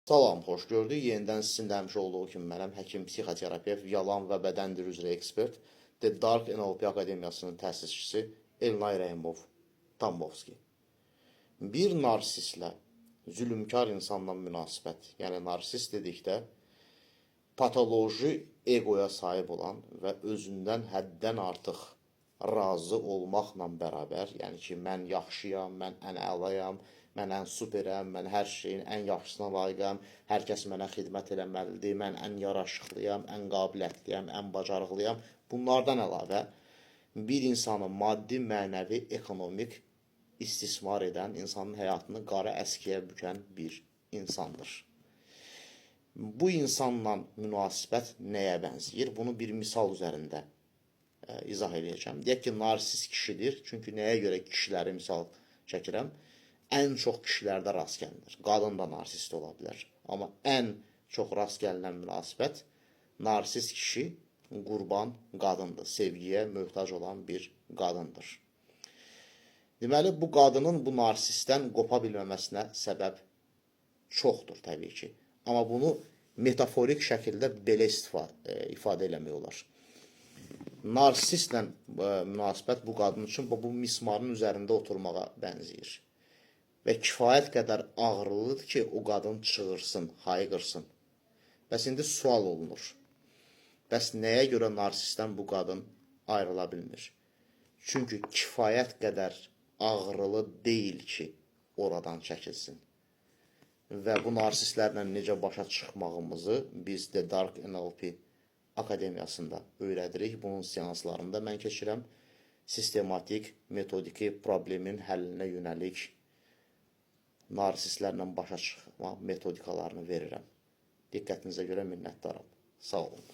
Salam, xoş gördük. Yenidən sizinlə həmişə olduğu kimi mənəm həkim, psixoterapevt, yalan və bədən dili üzrə ekspert, The Dark NLP Akademiyasının təsisçisi Elnay Rəhimov Tambovski. Bir narsistlə zülümkar insanla münasibət, yəni narsist dedikdə patoloji egoya sahib olan və özündən həddən artıq razı olmaqla bərabər, yəni ki, mən yaxşıyam, mən ən əlayam, mən ən superəm, mən hər şeyin ən yaxşısına layiqəm, hər kəs mənə xidmət eləməlidir, mən ən yaraşıqlıyam, ən qabiliyyətliyəm, ən bacarıqlıyam. Bunlardan əlavə bir insanı maddi, mənəvi, ekonomik istismar edən, insanın həyatını qara əskiyə bükən bir insandır. Bu insanla münasibət nəyə bənzəyir? Bunu bir misal üzərində izah edəcəm. Deyək ki, narsist kişidir. Çünki nəyə görə kişiləri misal çəkirəm? Ən çox kişilərdə rast gəlinir. Qadın da narsist ola bilər. Amma ən çox rast gəlinən münasibət narsist kişi qurban qadındır. Sevgiyə möhtac olan bir qadındır. Deməli, bu qadının bu narsistdən qopa bilməməsinə səbəb çoxdur təbii ki. Amma bunu metaforik şəkildə belə ifadə eləmək olar. Narsistlə münasibət bu qadın üçün bu mismarın üzərində oturmağa bənzəyir. Və kifayət qədər ağrılıdır ki, o qadın çığırsın, hayqırsın. Bəs indi sual olunur. Bəs nəyə görə narsistdən bu qadın ayrıla bilmir? Çünki kifayət qədər ağrılı deyil ki, oradan çəkilsin. Və bu narsistlərlə necə başa çıxmağımızı biz The Dark NLP Akademiyasında öyrədirik. Bunun seanslarında mən keçirəm. Sistematik, metodiki problemin həllinə yönəlik narsistlərlə başa çıxma metodikalarını verirəm. Diqqətinizə görə minnətdaram. Sağ olun.